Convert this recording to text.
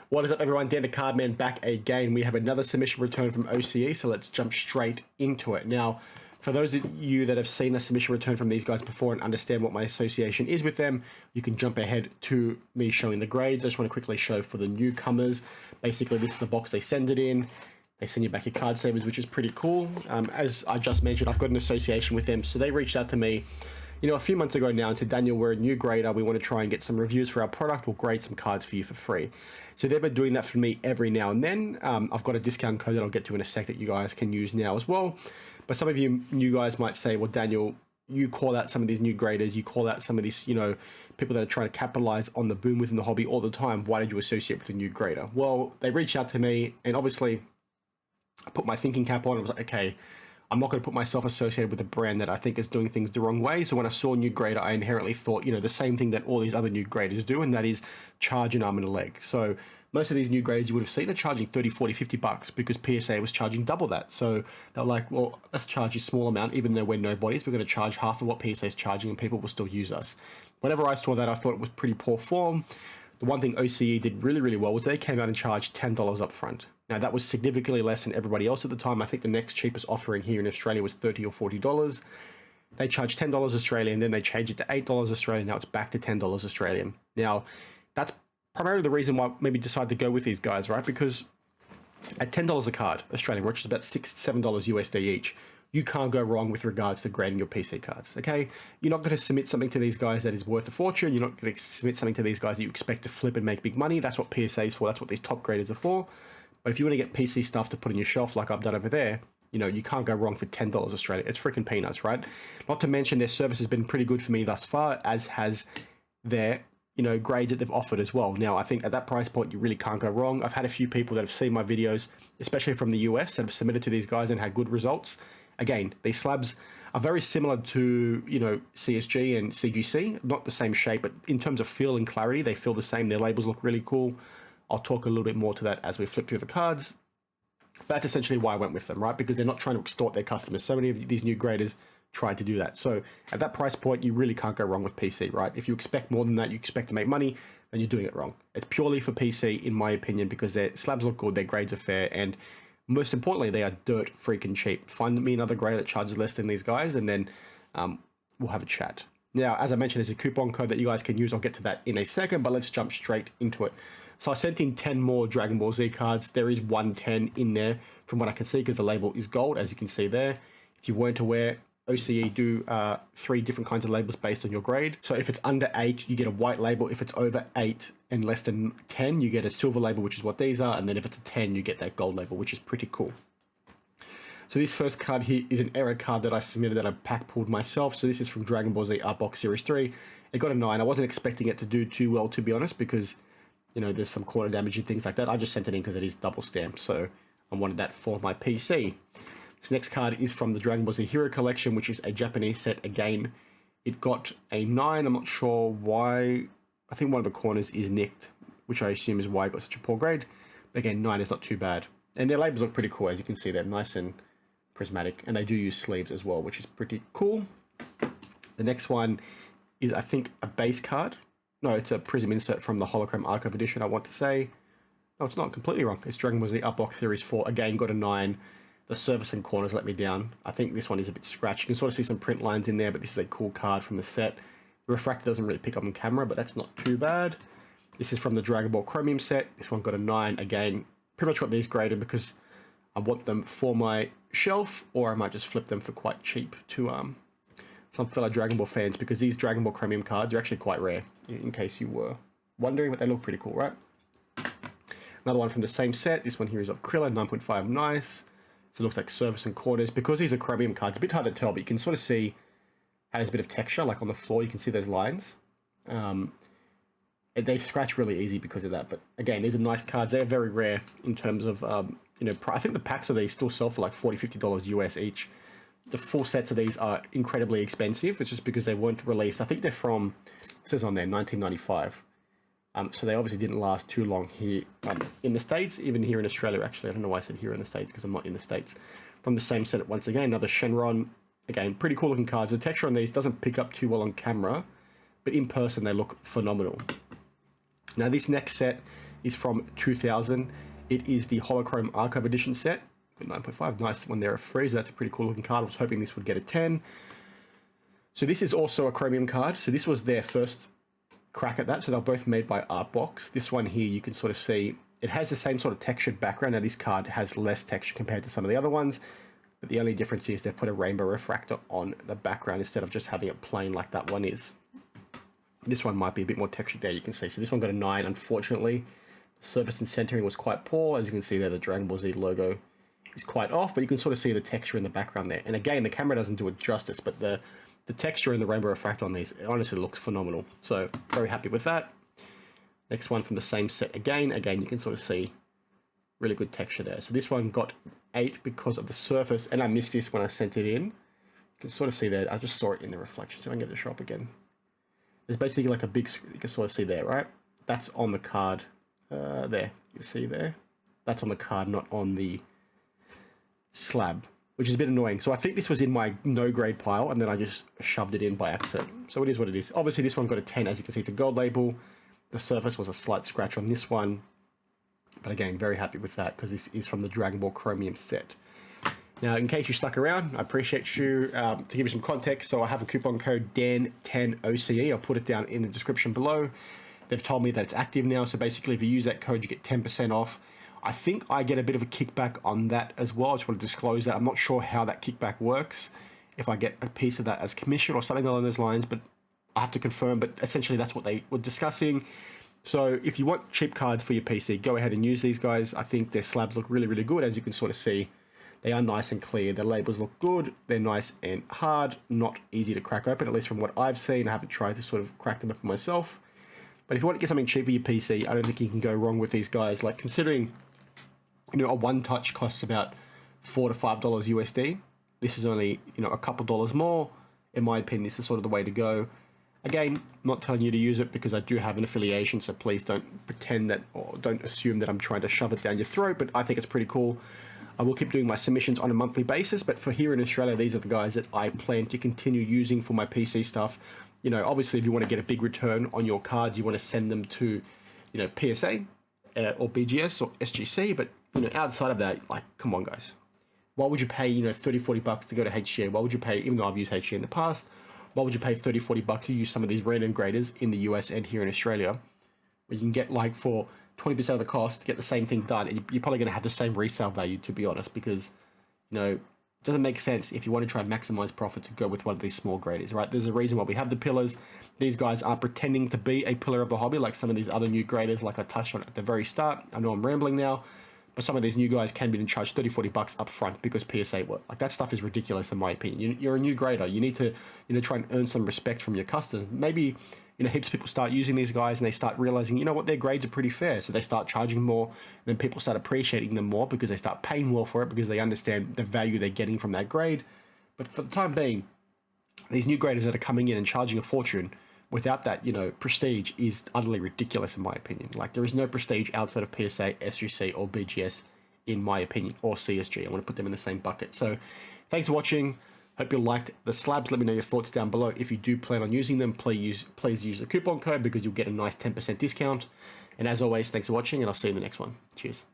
What is up, everyone? Dan the Cardman back again. We have another submission return from OCE, so let's jump straight into it. Now, for those of you that have seen a submission return from these guys before and understand what my association is with them, you can jump ahead to me showing the grades. I just want to quickly show for the newcomers. Basically, this is the box they send it in. They send you back your card savers, which is pretty cool. As I just mentioned, I've got an association with them, so they reached out to me a few months ago now and said, Daniel, we're a new grader. We want to try and get some reviews for our product. We'll grade some cards for you for free. So they've been doing that for me every now and then. I've got a discount code that I'll get to in a sec that you guys can use now as well. But some of you new guys might say, well, Daniel, you call out some of these new graders. You call out some of these, people that are trying to capitalize on the boom within the hobby all the time. Why did you associate with a new grader? Well, they reached out to me, and obviously I put my thinking cap on. I was like, okay, I'm not going to put myself associated with a brand that I think is doing things the wrong way. So when I saw new grader, I inherently thought, the same thing that all these other new graders do, and that is charge an arm and a leg. So most of these new graders you would have seen are charging 30, 40, 50 bucks because PSA was charging double that. So they're like, well, let's charge a small amount, even though we're nobodies. We're going to charge half of what PSA is charging and people will still use us. Whenever I saw that, I thought it was pretty poor form. The one thing OCE did really, really well was they came out and charged $10 up front. Now, that was significantly less than everybody else at the time. I think the next cheapest offering here in Australia was $30 or $40. They charged $10 Australian, then they changed it to $8 Australian. Now it's back to $10 Australian. Now, that's primarily the reason why I maybe decided to go with these guys, right? Because at $10 a card Australian, which is about $6, $7 USD each, you can't go wrong with regards to grading your PC cards, okay? You're not going to submit something to these guys that is worth a fortune. You're not going to submit something to these guys that you expect to flip and make big money. That's what PSA is for. That's what these top graders are for. But if you want to get PC stuff to put on your shelf like I've done over there, you can't go wrong for $10 Australian. It's freaking peanuts, right? Not to mention their service has been pretty good for me thus far, as has their grades that they've offered as well. Now, I think at that price point, you really can't go wrong. I've had a few people that have seen my videos, especially from the US, that have submitted to these guys and had good results. Again, these slabs are very similar to, CSG and CGC, not the same shape, but in terms of feel and clarity, they feel the same. Their labels look really cool. I'll talk a little bit more to that as we flip through the cards. That's essentially why I went with them, right? Because they're not trying to extort their customers. So many of these new graders tried to do that. So at that price point, you really can't go wrong with PC, right? If you expect more than that, you expect to make money, then you're doing it wrong. It's purely for PC, in my opinion, because their slabs look good, their grades are fair, and most importantly, they are dirt freaking cheap. Find me another grader that charges less than these guys, and then we'll have a chat. Now, as I mentioned, there's a coupon code that you guys can use. I'll get to that in a second, but let's jump straight into it. So I sent in 10 more Dragon Ball Z cards. There is 110 in there from what I can see because the label is gold, as you can see there. If you weren't aware, OCE do 3 different kinds of labels based on your grade. So if it's under 8, you get a white label. If it's over 8 and less than 10, you get a silver label, which is what these are. And then if it's a 10, you get that gold label, which is pretty cool. So this first card here is an error card that I submitted that I pack pulled myself. So this is from Dragon Ball Z Art Box Series 3. It got a 9. I wasn't expecting it to do too well, to be honest, because there's some corner damage and things like that. I just sent it in because it is double stamped, so I wanted that for my PC. This next card is from the Dragon Ball Z Hero Collection, which is a Japanese set. Again, it got a 9. I'm not sure why. I think one of the corners is nicked, which I assume is why I got such a poor grade. But again, 9 is not too bad. And their labels look pretty cool, as you can see. They're nice and prismatic, and they do use sleeves as well, which is pretty cool. The next one is, I think, a base card. No, it's a Prism insert from the Hologram Archive Edition, I want to say. No, it's not. Completely wrong. It's Dragon Ball Z Art Box Series 4. Again, got a 9. The surface and corners let me down. I think this one is a bit scratched. You can sort of see some print lines in there, but this is a cool card from the set. The refractor doesn't really pick up on camera, but that's not too bad. This is from the Dragon Ball Chromium set. This one got a 9. Again, pretty much got these graded because I want them for my shelf, or I might just flip them for quite cheap to some fellow Dragon Ball fans, because these Dragon Ball Chromium cards are actually quite rare, in case you were wondering, but they look pretty cool, right? Another one from the same set. This one here is of Krillin, 9.5, nice. So it looks like surface and corners. Because these are chromium cards, it's a bit hard to tell, but you can sort of see how there's a bit of texture, like on the floor, you can see those lines. They scratch really easy because of that, but again, these are nice cards. They're very rare in terms of, I think the packs of these still sell for like $40, $50 US each. The full sets of these are incredibly expensive. It's just because they weren't released. I think they're from, it says on there, 1995. So they obviously didn't last too long here in the States, even here in Australia, actually. I don't know why I said here in the States, because I'm not in the States. From the same set, once again, another Shenron. Again, pretty cool looking cards. The texture on these doesn't pick up too well on camera, but in person they look phenomenal. Now this next set is from 2000. It is the Holochrome Archive Edition set. 9.5, nice one there, a free. So that's a pretty cool looking card. I was hoping this would get a 10. So this is also a chromium card. So this was their first crack at that. So they're both made by Artbox. This one here, you can sort of see, it has the same sort of textured background. Now this card has less texture compared to some of the other ones, but the only difference is they've put a rainbow refractor on the background instead of just having it plain like that one is. This one might be a bit more textured there, you can see. So this one got a 9, unfortunately. The surface and centering was quite poor. As you can see there, the Dragon Ball Z logo is quite off, but you can sort of see the texture in the background there. And again, the camera doesn't do it justice, but the texture in the rainbow refractor on these, it honestly looks phenomenal. So very happy with that. Next one from the same set again. Again, you can sort of see really good texture there. So this one got 8 because of the surface, and I missed this when I sent it in. You can sort of see that. I just saw it in the reflection, so I can get it to show up again. There's basically like a big, you can sort of see there, right? That's on the card there. You see there? That's on the card, not on the slab, which is a bit annoying. So I think this was in my no grade pile, and then I just shoved it in by accident. So it is what it is. Obviously this one got a 10, as you can see, it's a gold label. The surface was a slight scratch on this one, but again, very happy with that because this is from the Dragon Ball Chromium set. Now, in case you stuck around, I appreciate you. To give you some context, so I have a coupon code DAN10OCE. I'll put it down in the description below. They've told me that it's active now, so basically if you use that code, you get 10% off. I think I get a bit of a kickback on that as well. I just want to disclose that. I'm not sure how that kickback works, if I get a piece of that as commission or something along those lines, but I have to confirm. But essentially that's what they were discussing. So if you want cheap cards for your PC, go ahead and use these guys. I think their slabs look really, really good. As you can sort of see, they are nice and clear. Their labels look good. They're nice and hard, not easy to crack open, at least from what I've seen. I haven't tried to sort of crack them open myself. But if you want to get something cheap for your PC, I don't think you can go wrong with these guys. Like, considering, you know, a one touch costs about $4 to $5 USD. This is only, you know, a couple dollars more. In my opinion, this is sort of the way to go. Again, not telling you to use it because I do have an affiliation, so please don't pretend that, or don't assume that I'm trying to shove it down your throat, but I think it's pretty cool. I will keep doing my submissions on a monthly basis, but for here in Australia, these are the guys that I plan to continue using for my PC stuff. You know, obviously, if you want to get a big return on your cards, you want to send them to, you know, PSA or BGS or SGC, but, you know, outside of that, like, come on, guys. Why would you pay, you know, 30, 40 bucks to go to HCA? Why would you pay, even though I've used HCA in the past, why would you pay 30, 40 bucks to use some of these random graders in the US and here in Australia, where you can get, like, for 20% of the cost to get the same thing done, and you're probably going to have the same resale value, to be honest, because, you know, it doesn't make sense if you want to try and maximize profit to go with one of these small graders, right? There's a reason why we have the pillars. These guys aren't pretending to be a pillar of the hobby like some of these other new graders, like I touched on at the very start. I know I'm rambling now, but some of these new guys can be charged 30, 40 bucks up front because PSA work. Like, that stuff is ridiculous in my opinion. You're a new grader. You need to, you know, try and earn some respect from your customers. Maybe, you know, heaps of people start using these guys and they start realizing, you know what, their grades are pretty fair. So they start charging more, and then people start appreciating them more because they start paying more for it because they understand the value they're getting from that grade. But for the time being, these new graders that are coming in and charging a fortune without that, you know, prestige is utterly ridiculous in my opinion. Like, there is no prestige outside of PSA, SGC, or BGS in my opinion, or CSG. I want to put them in the same bucket. So thanks for watching. Hope you liked the slabs. Let me know your thoughts down below. If you do plan on using them, please use the coupon code because you'll get a nice 10% discount. And as always, thanks for watching, and I'll see you in the next one. Cheers.